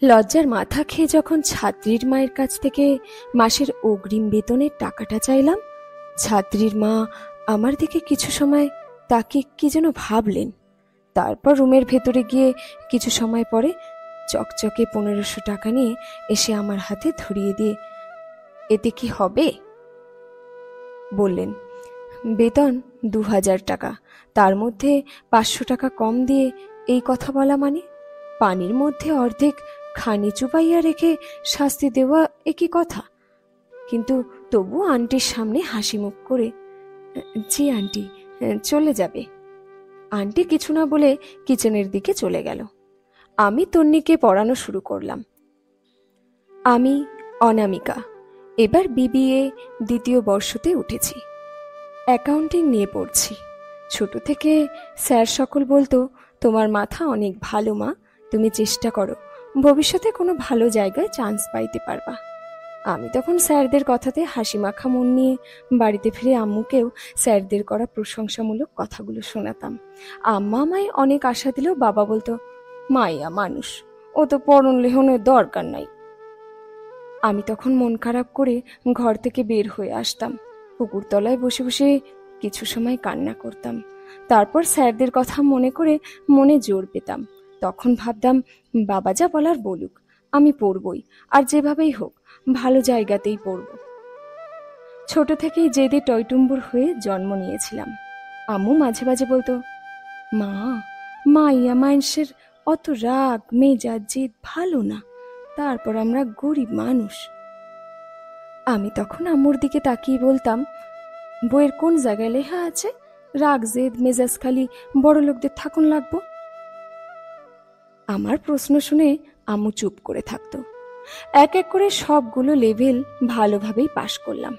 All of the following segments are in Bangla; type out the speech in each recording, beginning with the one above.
লজ্জার মাথা খেয়ে যখন ছাত্রীর মায়ের কাছ থেকে মাসের অগ্রিম বেতনের টাকাটা চাইলাম, ছাত্রীর মা আমার দিকে কিছু সময় তাকিয়ে কি যেন ভাবলেন। তারপর রুমের ভেতরে গিয়ে কিছু সময় পরে চকচকে 1500 টাকা নিয়ে এসে আমার হাতে ধরিয়ে দিয়ে, এতে কি হবে বললেন। বেতন 2000 টাকা, তার মধ্যে 500 টাকা কম দিয়ে এই কথা বলা মানে পানির মধ্যে অর্ধেক খানি চুপাইয়া রেখে শাস্তি দেওয়া, একই কথা। কিন্তু তবু আন্টির সামনে হাসি মুখ করে, জি আন্টি, চলে যাবে। আন্টি কিছু না বলে কিচেনের দিকে চলে গেল। আমি তন্নিকে পড়ানো শুরু করলাম। আমি অনামিকা, এবার বিবিএ দ্বিতীয় বর্ষতে উঠেছি। অ্যাকাউন্টিং নিয়ে পড়ছি। ছোট থেকে স্যার সকল বলতো, তোমার মাথা অনেক ভালো মা, তুমি চেষ্টা করো, ভবিষ্যতে কোনো ভালো জায়গায় চান্স পাইতে পারবা। আমি তখন স্যারদের কথাতে হাসি মাখা মন নিয়ে বাড়িতে ফিরে আম্মুকেও স্যারদের করা প্রশংসামূলক কথাগুলো শোনাতাম। আম্মা আমায় অনেক আশা দিলেও বাবা বলতো, মাইয়া মানুষ, ও তো পড়ন লেহনের দরকার নাই। আমি তখন মন খারাপ করে ঘর থেকে বের হয়ে আসতাম। পুকুরতলায় বসে বসে কিছু সময় কান্না করতাম। তারপর স্যারদের কথা মনে করে মনে জোর পেতাম। তখন ভাবতাম, বাবা যা বলার বলুক, আমি পড়বই, আর যেভাবেই হোক ভালো জায়গাতেই পড়ব। ছোট থেকেই জেদে টয়টুম্বুর হয়ে জন্ম নিয়েছিলাম। আম্মু মাঝে মাঝে বলতো, মা, মাইয়া মানুষের অত রাগ মেজাজ জেদ ভালো না, তারপর আমরা গরিব মানুষ। আমি তখন আম্মুর দিকে তাকিয়ে বলতাম, বইয়ের কোন জায়গায় লেখা আছে রাগ জেদ মেজাজ খালি বড় লোকদের থাকুন লাগবো? আমার প্রশ্ন শুনে আম্মু চুপ করে থাকতো। এক এক করে সবগুলো লেভেল ভালোভাবেই পাশ করলাম।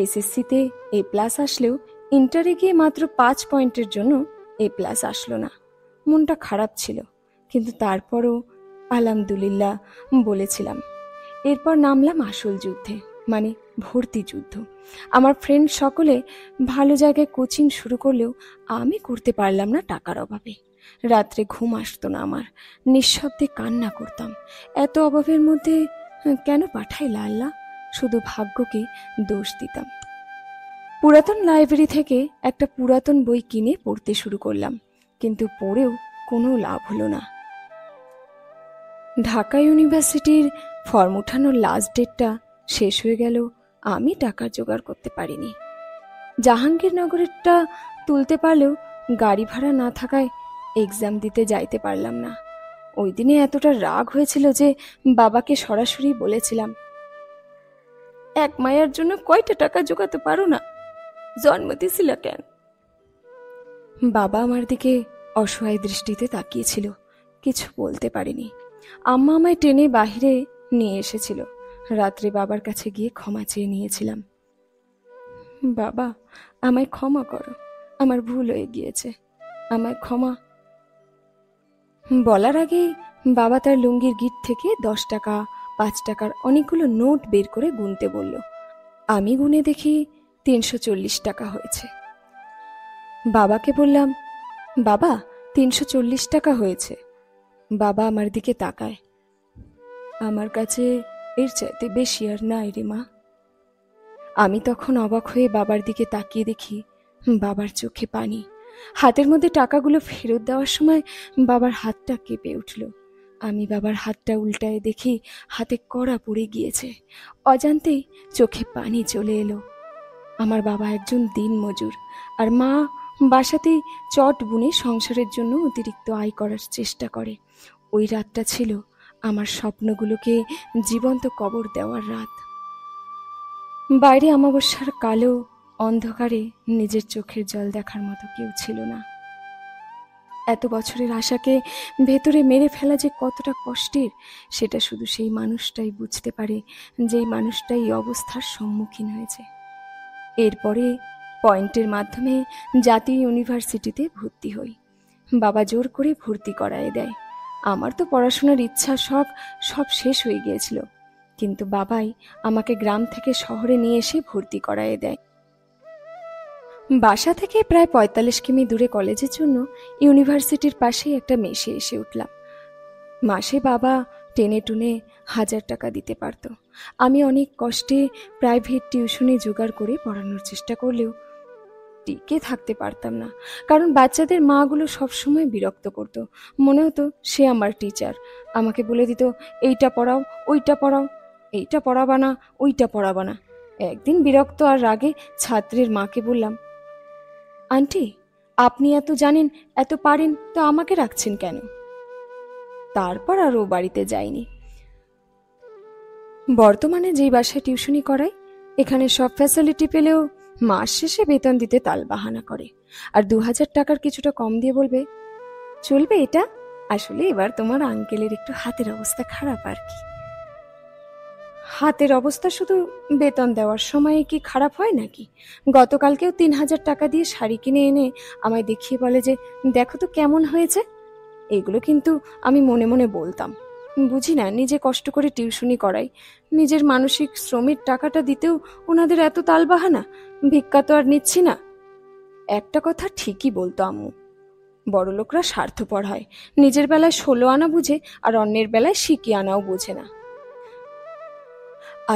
এসএসসিতে A+ আসলেও ইন্টারে গিয়ে মাত্র 5 পয়েন্টের জন্য A+ আসলো না। মনটা খারাপ ছিল, কিন্তু তারপরও আলহামদুলিল্লাহ বলেছিলাম। এরপর নামলাম আসল যুদ্ধে, মানে ভর্তি যুদ্ধ। আমার ফ্রেন্ড সকলে ভালো জায়গায় কোচিং শুরু করলেও আমি করতে পারলাম না টাকার অভাবে। রাত্রে ঘুম আসতো না আমার, নিঃশব্দে কান্না করতাম। এত অভাবের মধ্যে কেন পাঠাইলা আল্লাহ? শুধু ভাগ্যকে দোষ দিতাম। পুরাতন লাইব্রেরি থেকে একটা পুরাতন বই কিনে পড়তে শুরু করলাম, কিন্তু পড়েও কোনো লাভ হলো না। ঢাকা ইউনিভার্সিটির ফর্ম উঠানোর লাস্ট ডেটটা শেষ হয়ে গেল, আমি টাকা জোগাড় করতে পারিনি। জাহাঙ্গীরনগরেরটা তুলতে পারলেও গাড়ি ভাড়া না থাকায় এক্সাম দিতে যাইতে পারলাম না। ওই দিনে এতটা রাগ হয়েছিল যে বাবাকে সরাসরি বলেছিলাম, এক মায়ের জন্য কয়টা টাকা জোগাতে পারো না, জন্ম দিছিল কেন? বাবা আমার দিকে অসহায় দৃষ্টিতে তাকিয়েছিল, কিছু বলতে পারিনি। আম্মা আমায় টেনে বাহিরে নিয়ে এসেছিল। রাত্রে বাবার কাছে গিয়ে ক্ষমা চেয়ে নিয়েছিলাম। বাবা, আমায় ক্ষমা করো, আমার ভুল হয়ে গিয়েছে, আমায় ক্ষমা। বলার আগেই বাবা তার লুঙ্গির গিট থেকে 10 টাকা 5 টাকার অনেকগুলো নোট বের করে গুনতে বলল। আমি গুনে দেখি 340 টাকা হয়েছে। বাবাকে বললাম, বাবা 340 টাকা হয়েছে। বাবা আমার দিকে তাকায়, আমার কাছে এর চাইতে বেশি আর নাই রে মা। আমি তখন অবাক হয়ে বাবার দিকে তাকিয়ে দেখি বাবার চোখে পানি। হাতের মধ্যে টাকাগুলো ফেরত দেওয়ার সময় বাবার হাতটা কেঁপে উঠল। আমি বাবার হাতটা উল্টায় দেখি হাতে কড়া পড়ে গিয়েছে। অজান্তেই চোখে পানি চলে এলো। আমার বাবা একজন দিনমজুর, আর মা বাসাতেই চট বুনে সংসারের জন্য অতিরিক্ত আয় করার চেষ্টা করে। ওই রাতটা ছিল আমার স্বপ্নগুলোকে জীবন্ত কবর দেওয়ার রাত। বাইরে অমাবস্যার কালো অন্ধকারে নিজের চোখের জল দেখার মতো কেউ ছিল না। এত বছরের আশাকে ভেতরে মেরে ফেলা যে কতটা কষ্টের, সেটা শুধু সেই মানুষটাই বুঝতে পারে, যেই মানুষটাই এই অবস্থার সম্মুখীন হয়েছে। এরপরে পয়েন্টের মাধ্যমে জাতীয় ইউনিভার্সিটিতে ভর্তি হই। বাবা জোর করে ভর্তি করায় দেয়। আমার তো পড়াশোনার ইচ্ছা সব শেষ হয়ে গিয়েছিল, কিন্তু বাবাই আমাকে গ্রাম থেকে শহরে নিয়ে এসে ভর্তি করায় দেয়। বাসা থেকে প্রায় 45 কিমি দূরে কলেজের জন্য ইউনিভার্সিটির পাশেই একটা মেসে এসে উঠলাম। মাসে বাবা টেনে টুনে 1,000 টাকা দিতে পারত। আমি অনেক কষ্টে প্রাইভেট টিউশনি জোগাড় করে পড়ানোর চেষ্টা করলেও টিকে থাকতে পারতাম না, কারণ বাচ্চাদের মাগুলো সবসময় বিরক্ত করত। মনে হতো সে আমার টিচার, আমাকে বলে দিত এইটা পড়াও, ওইটা পড়াও, এইটা পড়াবা না, ওইটা পড়াবা না। একদিন বিরক্ত আর রাগে ছাত্রের মাকে বললাম, আন্টি, আপনি এত জানেন, এত পারেন, তো আমাকে রাখছেন কেন? তারপর আর ও বাড়িতে যায়নি। বর্তমানে যেই বাসায় টিউশনি করাই, এখানে সব ফ্যাসিলিটি পেলেও মাস শেষে বেতন দিতে তালবাহানা করে, আর 2,000 টাকার কিছুটা কম দিয়ে বলবে, চলবে এটা? আসলে এবার তোমার আঙ্কেলের একটু হাতের অবস্থা খারাপ আর কি। হাতের অবস্থা শুধু বেতন দেওয়ার সময় কি খারাপ হয় নাকি? গতকালকেও 3,000 টাকা দিয়ে শাড়ি কিনে এনে আমায় দেখিয়ে বলে যে, দেখো তো কেমন হয়েছে। এগুলো কিন্তু আমি মনে মনে বলতাম, বুঝি না নিজে কষ্ট করে টিউশনি করাই, নিজের মানসিক শ্রমের টাকাটা দিতেও ওনাদের এত তালবাহানা। ভিক্ষা তো আর নিচ্ছি না। একটা কথা ঠিকই বলতো আম্মু, বড়লোকরা স্বার্থপর হয়, নিজের বেলায় 16 আনা বুঝে আর অন্যের বেলায় সিকি আনাও বোঝে না।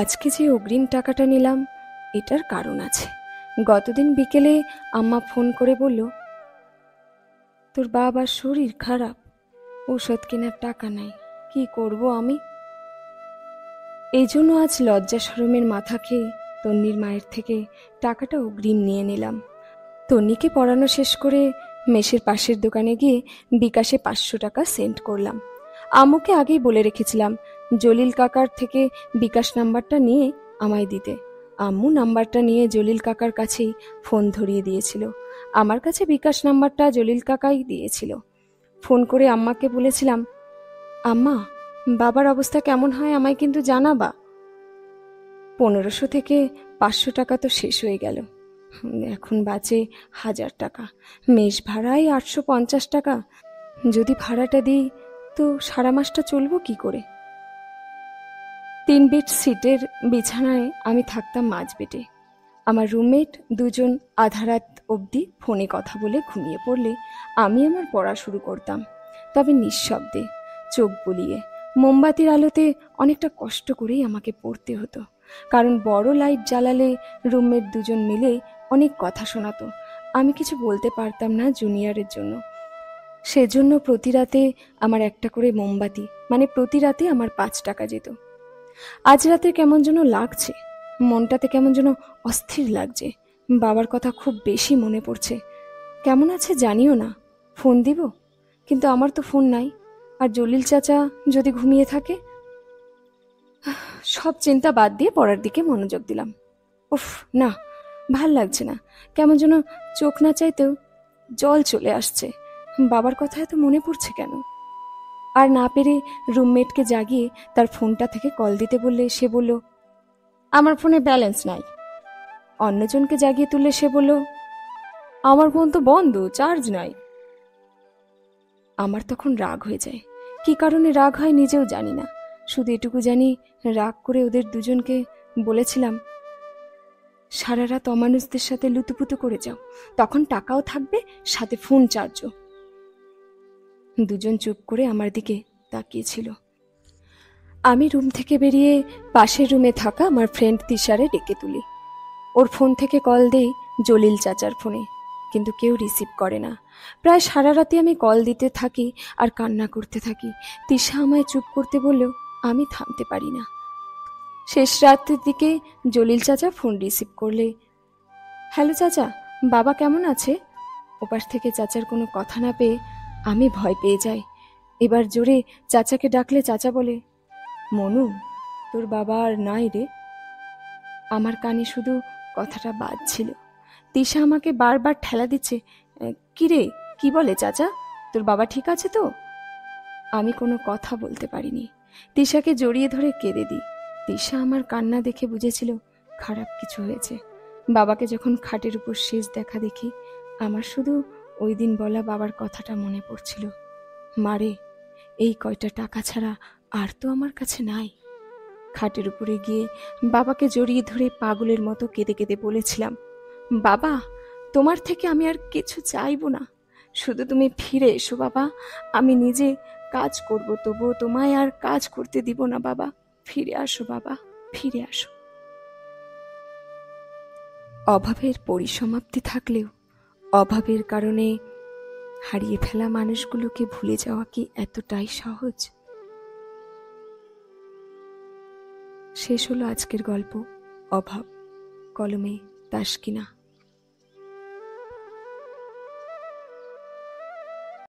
আজকে যে অগ্রিম টাকাটা নিলাম, এটার কারণ আছে। গতদিন বিকেলে আম্মা ফোন করে বলল, তোর বাবার শরীর খারাপ, ঔষধ কেনার টাকা নাই, কি করব আমি? এই জন্য আজ লজ্জা শরমের মাথা খেয়ে তন্নির মায়ের থেকে টাকাটা অগ্রিম নিয়ে নিলাম। তন্নিকে পড়ানো শেষ করে মেসের পাশের দোকানে গিয়ে বিকাশে 500 টাকা সেন্ড করলাম। আম্মুকে আগেই বলে রেখেছিলাম জলিল কাকার থেকে বিকাশ নাম্বারটা নিয়ে আমায় দিতে। আম্মু নাম্বারটা নিয়ে জলিল কাকার কাছেই ফোন ধরিয়ে দিয়েছিল। আমার কাছে বিকাশ নাম্বারটা জলিল কাকাই দিয়েছিল। ফোন করে আম্মাকে বলেছিলাম, আম্মা, বাবার অবস্থা কেমন হয় আমায় কিন্তু জানাবা। 1500 থেকে 500 টাকা তো শেষ হয়ে গেল, এখন বাঁচে 1,000 টাকা। মেস ভাড়াই 850 টাকা। যদি ভাড়াটা দিই তো সারা মাসটা চলবো কি করে? 3 বেড সিটের বিছানায় আমি থাকতাম মাঝ বেডে। আমার রুমমেট দুজন আধা রাত অবধি ফোনে কথা বলে ঘুমিয়ে পড়লে আমি আমার পড়া শুরু করতাম, তবে নিঃশব্দে, চোখ বুলিয়ে। মোমবাতির আলোতে অনেকটা কষ্ট করেই আমাকে পড়তে হতো, কারণ বড় লাইট জ্বালালে রুমমেট দুজন মিলে অনেক কথা শোনাতো। আমি কিছু বলতে পারতাম না জুনিয়রের জন্য। সেজন্য প্রতি রাতে আমার একটা করে মোমবাতি, মানে প্রতি রাতে আমার 5 টাকা যেত। আজ রাতে কেমন যেন লাগছে, মনটাতে কেমন যেন অস্থির লাগছে। বাবার কথা খুব বেশি মনে পড়ছে। কেমন আছে জানিও না, ফোন দিব, কিন্তু আমার তো ফোন নাই। আর জলিল চাচা যদি ঘুমিয়ে থাকে। সব চিন্তা বাদ দিয়ে পড়ার দিকে মনোযোগ দিলাম। উফ, না, ভাল লাগছে না, কেমন যেন চোখ না চাইতেও জল চলে আসছে। বাবার কথা এত মনে পড়ছে কেন? আর না পেরে রুমমেটকে জাগিয়ে তার ফোনটা থেকে কল দিতে বললে সে বলল, আমার ফোনে ব্যালেন্স নাই। অন্যজনকে জাগিয়ে তুললে সে বলল, আমার ফোন তো বন্ধ, চার্জ নাই। আমার তখন রাগ হয়ে যায়। কি কারণে রাগ হয় নিজেও জানি না, শুধু এটুকু জানি রাগ করে ওদের দুজনকে বলেছিলাম, সারা রাত অমানুষদের সাথে লুতুপুতু করে যাও, তখন টাকাও থাকবে, সাথে ফোন চার্জও। দুজন চুপ করে আমার দিকে তাকিয়েছিল। আমি রুম থেকে বেরিয়ে পাশের রুমে থাকা আমার ফ্রেন্ড তিশারে ডেকে তুলি। ওর ফোন থেকে কল দেই জলিল চাচার ফোনে, কিন্তু কেউ রিসিভ করে না। প্রায় সারা রাতে আমি কল দিতে থাকি আর কান্না করতে থাকি। তিশা আমায় চুপ করতে বললেও আমি থামতে পারি না। শেষ রাতের দিকে জলিল চাচা ফোন রিসিভ করলে, হ্যালো চাচা, বাবা কেমন আছে? ওপাশ থেকে চাচার কোনো কথা না পেয়ে আমি ভয় পেয়ে যাই। এবার জোরে চাচাকে ডাকলে চাচা বলে, মনু, তোর বাবা আর নাই রে। আমার কানে শুধু কথাটা বাজছিল। তিশা আমাকে বারবার ঠেলা দিচ্ছে, কি রে, কি বলে চাচা, তোর বাবা ঠিক আছে তো? আমি কোনো কথা বলতে পারিনি। তিশাকে জড়িয়ে ধরে কেঁদে দিই। তিশা আমার কান্না দেখে বুঝেছিল খারাপ কিছু হয়েছে। বাবাকে যখন খাটের উপর শেষ দেখা দেখি, আমার শুধু ওই দিন বলা বাবার কথাটা মনে পড়ছিল, মারে, এই কয়টা টাকা ছাড়া আর তো আমার কাছে নাই। খাটের উপরে গিয়ে বাবাকে জড়িয়ে ধরে পাগলের মতো কেঁদে কেঁদে বলেছিলাম, বাবা, তোমার থেকে আমি আর কিছু চাইব না, শুধু তুমি ফিরে এসো বাবা, আমি নিজে কাজ করব, তবুও তোমায় আর কাজ করতে দিব না বাবা। ফিরে আসো বাবা, ফিরে আসো। অভাবের পরিসমাপ্তি থাকলেও অভাবের কারণে হারিয়ে ফেলা মানুষগুলোকে ভুলে যাওয়া কি এতটাই সহজ? শেষ হলো আজকের গল্প অভাব, কলমে তাসকিনা।